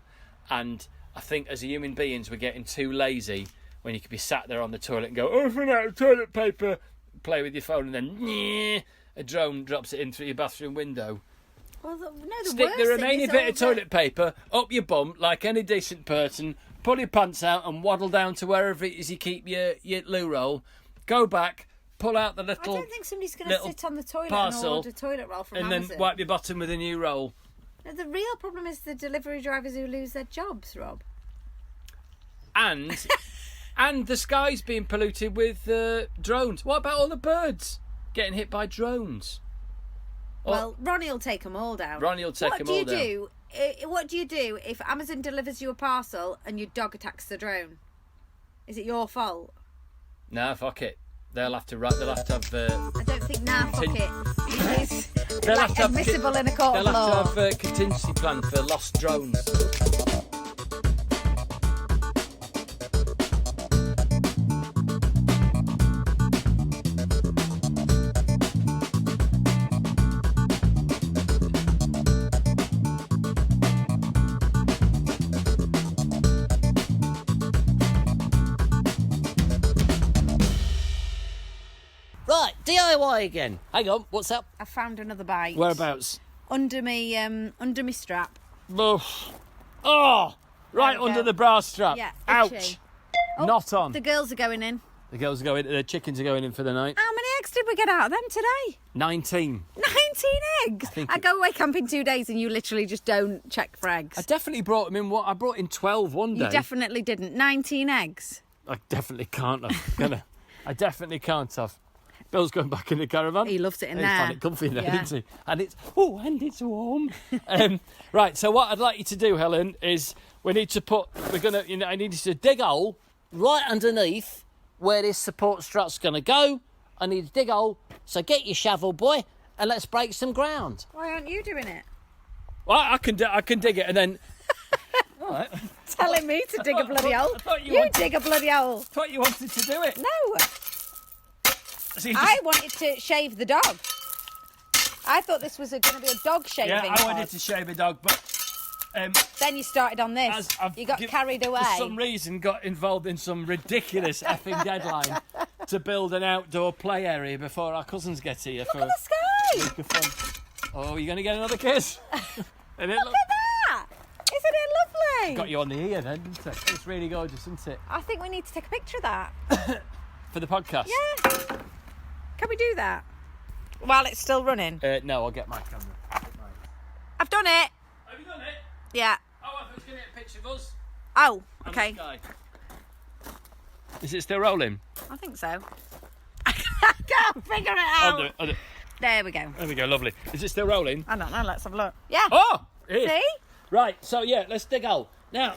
And I think as human beings, we're getting too lazy when you could be sat there on the toilet and go, oh, I've run out of toilet paper, play with your phone, and then a drone drops it in through your bathroom window. Well, Stick the remaining bit of toilet paper up your bum like any decent person, pull your pants out and waddle down to wherever it is you keep your loo roll, go back, pull out the little... I don't think somebody's going to sit on the toilet parcel and order toilet roll from and Amazon. then wipe your bottom with a new roll. No, the real problem is the delivery drivers who lose their jobs, Rob. And the sky's being polluted with drones. What about all the birds getting hit by drones? Well, Ronnie will take them all down. Ronnie will take them all down. What do you do if Amazon delivers you a parcel and your dog attacks the drone? Is it your fault? Nah, fuck it. They'll have to have. I don't think fuck it is They'll have to have admissible in a court of law. They'll have to have a contingency plan for lost drones. Right, DIY again. Hang on, what's up? I found another bite. Whereabouts? Under me strap. Oh, right There we under go. the bra strap. Yeah, Ouch. itchy. Oh, Not on. The girls are going in. The girls are going. The chickens are going in for the night. How many eggs did we get out of them today? 19. 19 eggs. think I go away camping 2 days and you literally just don't check for eggs. I definitely brought them in. I brought in 12 one day. You definitely didn't. 19 eggs. I definitely can't have. Can I? I definitely can't have. Bill's going back in the caravan. He loves it in He's there. found it comfy in there, Yeah. didn't he? And it's warm. Right. So what I'd like you to do, Helen, is I need you to dig a hole Right underneath where this support strap's going to go, I need to dig a hole. So get your shovel, boy, and let's break some ground. Why aren't you doing it? Well, I can dig it and then. All right. Telling me to dig a bloody hole. I thought you You wanted- dig a bloody hole. Thought you wanted to do it. No. So you I wanted to shave the dog. I thought this was going to be a dog shaving yeah, I pod. wanted to shave a dog, but Then you started on this. as I've You got carried away. for some reason got involved in some ridiculous effing deadline to build an outdoor play area before our cousins get here for Look at the sky. a week of fun. Oh, you're going to get another kiss? And it Look at that. Isn't it lovely? got you on the ear then, didn't it? It's really gorgeous, isn't it? I think we need to take a picture of that. For the podcast? Yeah. Can we do that? While it's still running. No, I'll get my camera. I've done it. Have you done it? Yeah. Oh, I thought you was going to get a picture of us. Oh, And okay. this guy. Is it still rolling? I think so. I can't figure it out. I'll do it. I'll do it. There we go. There we go, lovely. Is it still rolling? I don't know. Let's have a look. Yeah. Oh! It is. See? Right, so yeah, let's dig out. Now,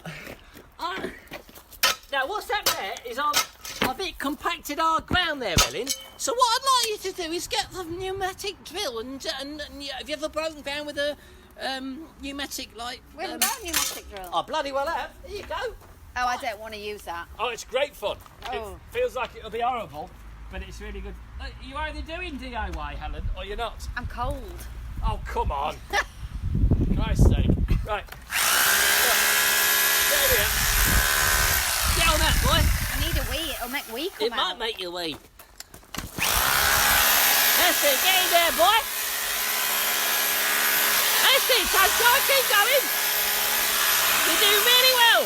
now what's happened there is I've a bit compacted our ground there, Ellen. So what I'd like you to do is get the pneumatic drill and have you ever broken ground with a pneumatic like? We haven't got a pneumatic drill. I bloody well have. Here you go. Oh, I don't want to use that. Oh, it's great fun. Oh. It feels like it'll be horrible, but it's really good. You're either doing DIY, Helen, or you're not. I'm cold. Oh, come on. Christ's sake. Right. There we are. Get on that, boy. I need a wee. It'll make wee come It might out. make you wee. That's it. Get in there, boy. That's it, Sunshine. Keep going. You're doing really well.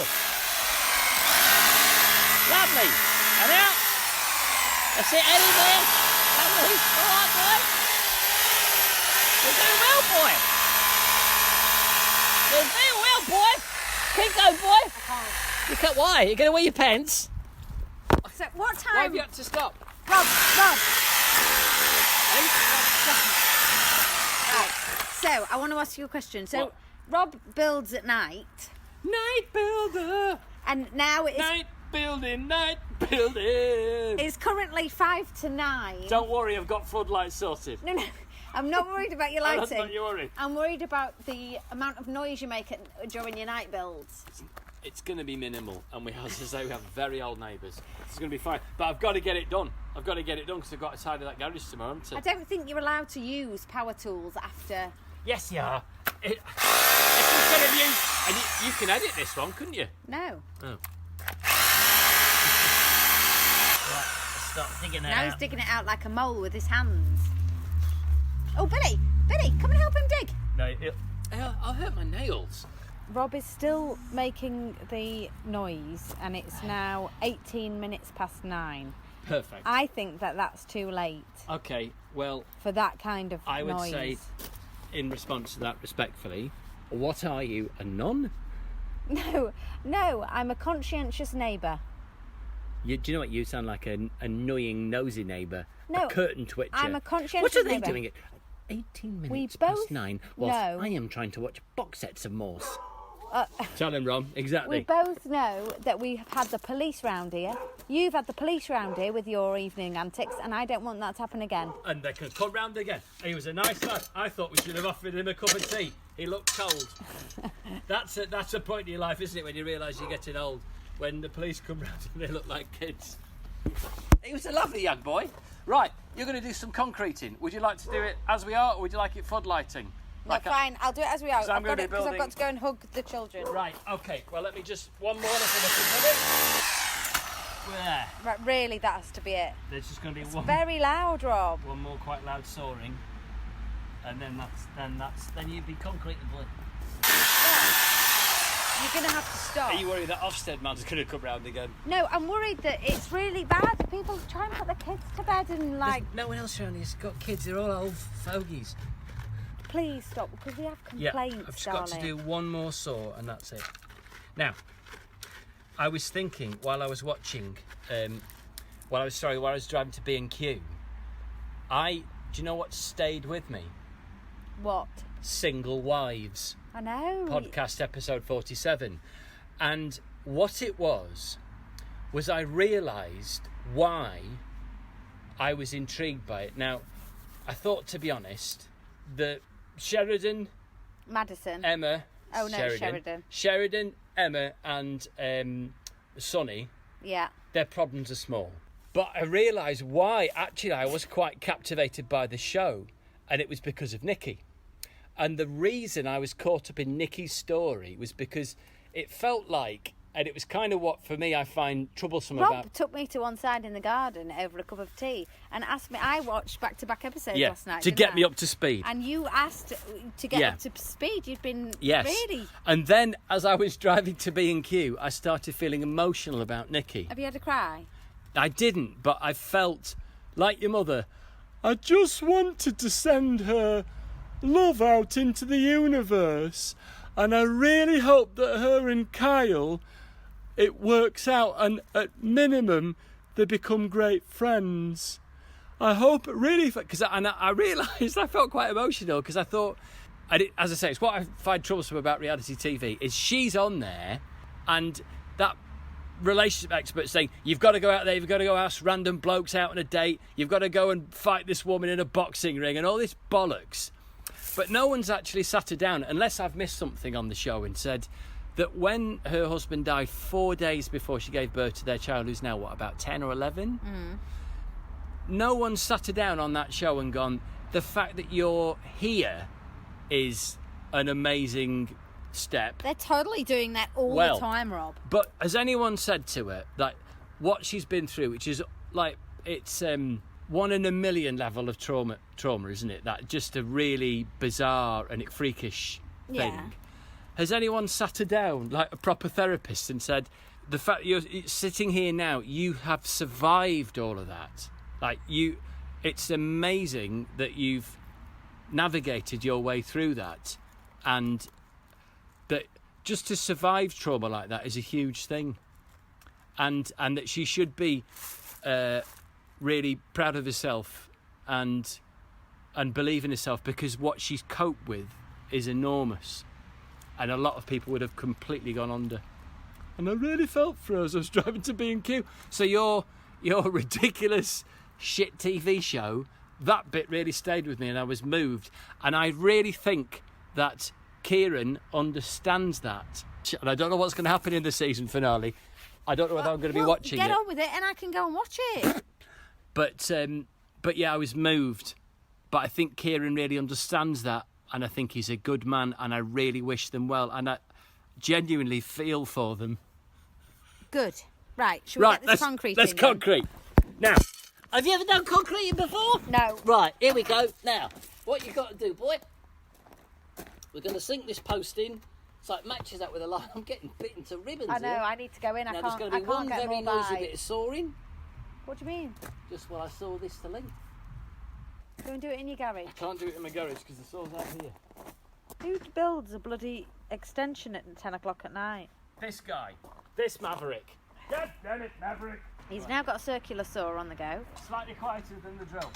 Lovely. And out. That's it, Eddie there. Lovely. All right, boy. You're doing well, boy. You're doing well, boy. Keep going, boy. I can't. You can't. Why? You're going to wear your pants? So what Why time? have you had to stop? Rob. Right. So I want to ask you a question. So What? Rob builds at night, Night builder. and now it's Night building, night building. it's currently 5 to 9. Don't worry, I've got floodlights sorted. No. I'm not worried about your That's lighting. not you worried. I'm worried about the amount of noise you make during your night builds. It's going to be minimal, and as I say, we have very old neighbours. It's going to be fine. But I've got to get it done. I've got to get it done because I've got to tidy that garage tomorrow, haven't I? I don't think you're allowed to use power tools after. Yes, you are. If instead of you, and you can edit this one, couldn't you? No. Oh. Right, let's start digging it Now out. he's digging it out like a mole with his hands. Oh, Billy, come and help him dig. No, I'll hurt my nails. Rob is still making the noise, and it's now 18 minutes past 9. Perfect. I think that's too late Okay, well, for that kind of I would noise. say, in response to that, respectfully, what are you, a nun? No, I'm a conscientious neighbour. Do you know what? You sound like an annoying, nosy neighbour. No, a curtain twitcher. I'm a conscientious What are they neighbour. doing? 18 minutes both past 9 whilst know- I am trying to watch box sets of Morse. Tell him, Ron. Exactly. We both know that we have had the police round here. You've had the police round here with your evening antics, and I don't want that to happen again. And they can come round again. He was a nice lad. I thought we should have offered him a cup of tea. He looked cold. That's a point in your life, isn't it, when you realise you're getting old? When the police come round and they look like kids. He was a lovely young boy. Right, you're going to do some concreting. Would you like to do it as we are, or would you like it floodlighting? No, fine, I'll do it as we are. 'Cause I'm gonna be Because I've building- got to go and hug the children. Right, okay. Well, let me just... One more little bit. There. Right, really, that has to be it. There's just going to be It's one... very loud, Rob. One more quite loud sawing, and then you'd be concreting, boy. You're going to have to stop. Are you worried that Ofsted man's going to come round again? No, I'm worried that it's really bad. People try and put their kids to bed and like, No one else around here's got kids. They're all old fogies. please stop because we have Yeah, complaints, I've just darling. got to do one more saw, and that's it. Now, I was thinking while I was watching, while I was driving to B&Q, do you know what stayed with me? What? Single Wives. I know. Podcast episode 47, and what it was I realised why I was intrigued by it. Now, I thought, to be honest, that Sheridan, Madison. Emma, Oh, no, Sheridan, Emma, and Sonny, Yeah. their problems are small. But I realised why actually I was quite captivated by the show, and it was because of Nikki. And the reason I was caught up in Nikki's story was because it felt like, and it was kind of what, for me, I find troublesome Rob about... took me to one side in the garden over a cup of tea and asked me. I watched back-to-back episodes Yeah, last night. to didn't get I? me up to speed. And you asked to get Yeah. up to speed. You'd been Yes. really. And then, as I was driving to B&Q, I started feeling emotional about Nikki. Have you had a cry? I didn't, but I felt, like your mother, I just wanted to send her love out into the universe, and I really hope that her and Kyle it works out, and at minimum, they become great friends. I hope, really, because I realised I felt quite emotional because I thought, as I say, it's what I find troublesome about reality TV is she's on there, and that relationship expert saying you've got to go out there, you've got to go ask random blokes out on a date, you've got to go and fight this woman in a boxing ring, and all this bollocks. But no one's actually sat her down, unless I've missed something on the show, and said that when her husband died 4 days before she gave birth to their child, who's now, about 10 or 11? No one sat her down on that show and gone, the fact that you're here is an amazing step. They're totally doing that all the time, Rob. But has anyone said to her, like, what she's been through, which is, like, it's 1 in a million level of trauma, isn't it? That just a really bizarre and freakish thing. Yeah. Has anyone sat her down, like a proper therapist, and said, the fact that you're sitting here now, you have survived all of that. Like, it's amazing that you've navigated your way through that, and that just to survive trauma like that is a huge thing, and that she should be really proud of herself and believe in herself, because what she's coped with is enormous. And a lot of people would have completely gone under. And I really felt for her as I was driving to B&Q. So your ridiculous shit TV show, that bit really stayed with me, and I was moved. And I really think that Kieran understands that. And I don't know what's going to happen in the season finale. I don't know whether I'm going to be watching it. Get on with it, and I can go and watch it. But yeah, I was moved. But I think Kieran really understands that. And I think he's a good man, and I really wish them well, and I genuinely feel for them. Good. Right, should we get this concrete? Let's concrete. Now, Have you ever done concreting before? No. Right, here we go. Now, what you've got to do, boy, we're going to sink this post in so it matches up with the line. I'm getting bitten to ribbons I know, here. I need to go in. Now, I there's can't, going to I be can't one get very more noisy by. bit of sawing. What do you mean? Just while I saw this to length. Go and do it in your garage. I can't do it in my garage because the saw's out here. Who builds a bloody extension at 10 o'clock at night? This guy. This Maverick. God damn it, Maverick. He's now got a circular saw on the go. Slightly quieter than the drill.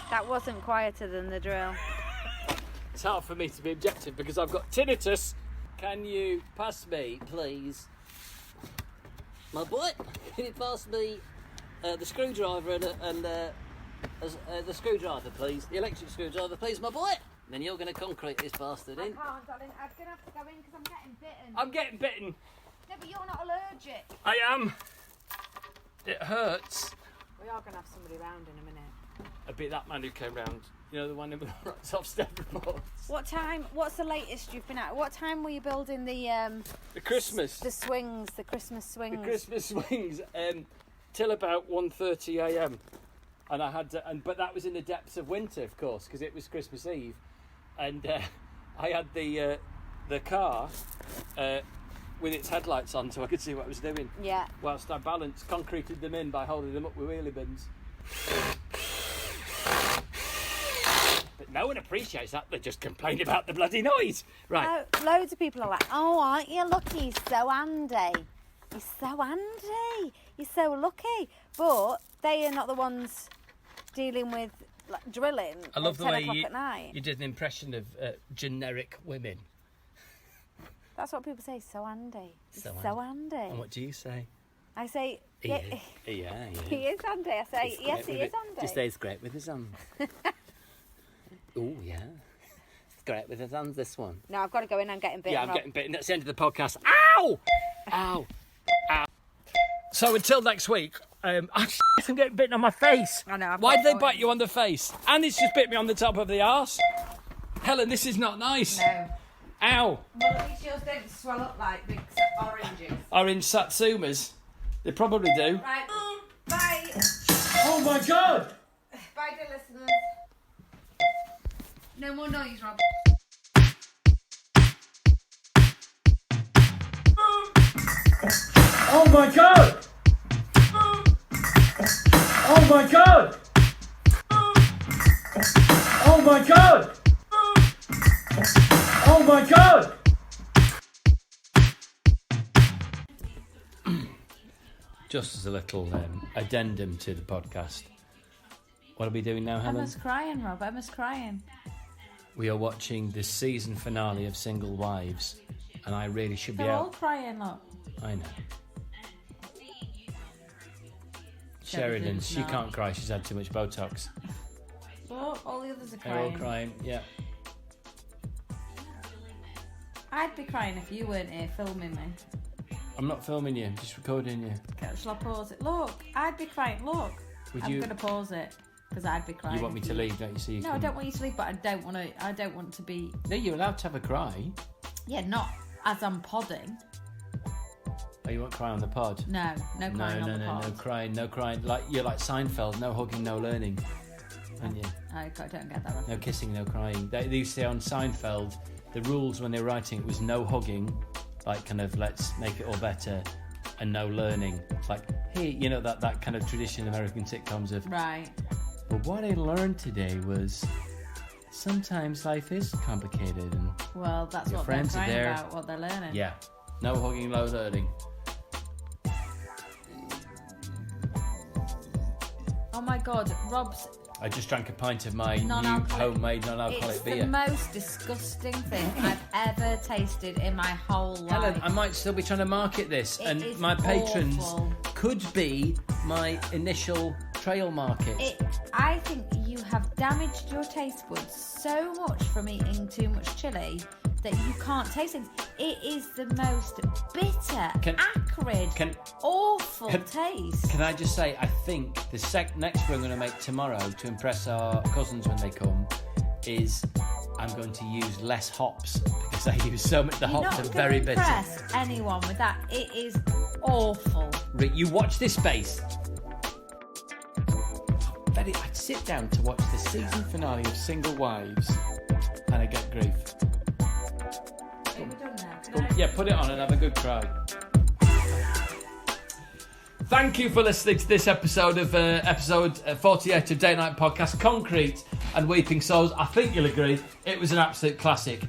That wasn't quieter than the drill. It's hard for me to be objective because I've got tinnitus. Can you pass me, please? My boy, can you pass me the screwdriver and the screwdriver, please? The electric screwdriver, please, my boy. And then you're going to concrete this bastard in. I can't, darling. I'm going to have to go in because I'm getting bitten. I'm getting bitten. No, but you're not allergic. I am. It hurts. We are going to have somebody round in a minute. A bit that man who came round. You know, the one who writes off step reports. What time? What's the latest you've been at? What time were you building the Christmas. the swings, the Christmas swings? The Christmas swings till about 1:30 a.m. And I had to, but that was in the depths of winter, of course, because it was Christmas Eve, and I had the car with its headlights on so I could see what I was doing. Yeah. Whilst I concreted them in by holding them up with wheelie bins. But no one appreciates that. They just complain about the bloody noise. Right. Loads of people are like, "Oh, aren't you lucky? You're so handy. You're so handy. You're so lucky." But they are not the ones dealing with like, drilling I love at the 10 way o'clock at night. you did an impression of generic women. That's what people say. So handy. So So handy. And what do you say? I say, yeah, Yeah. he is handy. I say, yes, he is handy. Just say it's great with his hands. Oh, yeah. It's great with his hands, this one. No, I've got to go in. I'm getting bitten. Yeah, I'm Rob. getting bitten. That's the end of the podcast. Ow! Ow! Ow! So until next week, I'm getting bitten on my face. I know. Why did they bite you on the face? And it's just bit me on the top of the arse. Helen, this is not nice. No. Ow! Well, at least yours don't swell up like big oranges. Orange Satsumas. They probably do. Right. Bye. Oh my God! Bye, dear listeners. No more noise, Rob. Oh my God! Oh my God! my God! Oh my God! Just as a little addendum to the podcast. What are we doing now, Helen? Emma's crying, Rob. Emma's crying. We are watching the season finale of Single Wives, and I really should be They're out. all crying, look. I know. Sheridan, she not. can't cry. She's had too much Botox. Look, all the others are They're all crying. crying. Yeah. I'd be crying if you weren't here filming me. I'm not filming you. I'm just recording you. Okay, shall I pause it? Look, I'd be crying. Look, I'm going to pause it because I'd be crying. You want me to leave, don't you? So you No, can... I don't want you to leave, but I don't want to be. No, you're allowed to have a cry. Yeah, not as I'm podding. Oh, you won't cry on the pod? No crying on the pod. No crying. Like you're like Seinfeld. No hugging, no learning. And you? I don't get that right. No kissing, no crying. They used to say on Seinfeld, the rules when they were writing it was no hugging, like kind of let's make it all better, and no learning. Like, hey, you know that kind of tradition in American sitcoms of. Right. But what I learned today was sometimes life is complicated, and Well, that's your what friends they're are crying there. about, what they're learning. Yeah, no hugging, no learning. Oh my God, Rob's. I just drank a pint of my new Non-alcoholic- homemade non-alcoholic It's beer. the most disgusting thing I've ever tasted in my whole life. Helen, I might still be trying to market this, It and is my patrons awful. could be my initial trail market. I think you have damaged your taste buds so much from eating too much chili that you can't taste it. It is the most bitter, acrid, awful taste. Can I just say, I think the next one I'm going to make tomorrow to impress our cousins when they come is I'm going to use less hops because I use so much. The hops are very bitter. You're not going to impress anyone with that. It is awful. You watch this space. I'd sit down to watch the season finale of Single Wives and I get grief. Are we done now? Yeah, put it on and have a good cry. Thank you for listening to this episode of episode 48 of Day Night Podcast. Concrete and Weeping Souls. I think you'll agree it was an absolute classic.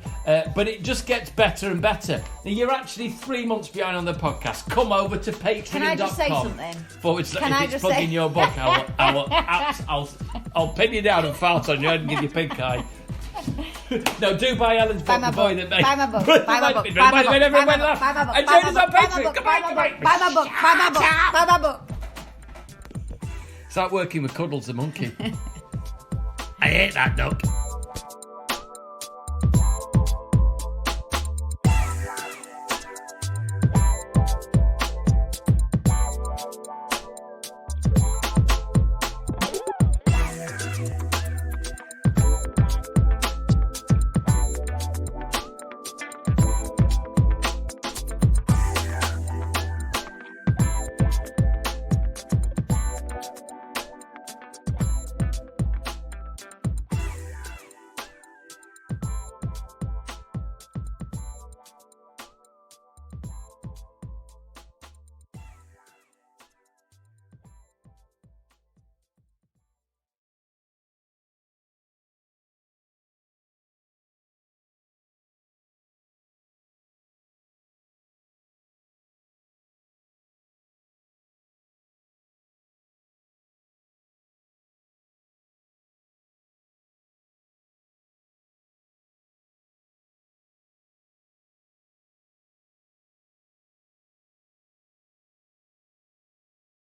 But it just gets better and better. Now, you're actually 3 months behind on the podcast. Come over to patreon.com. Can I just say something? If it's plugging your book, I'll pin you down and fart on your head and give you pink eye. No, do buy Ellen's book, The Boy That Made. Buy my book. Buy my book. Buy my book. Everyone Buy my laugh. book. Buy my book. And Buy join my us on book. Patreon. Buy my book. Buy my book. Buy my book. Buy my book. Buy my book. Start working with Cuddles the monkey. I hate that duck.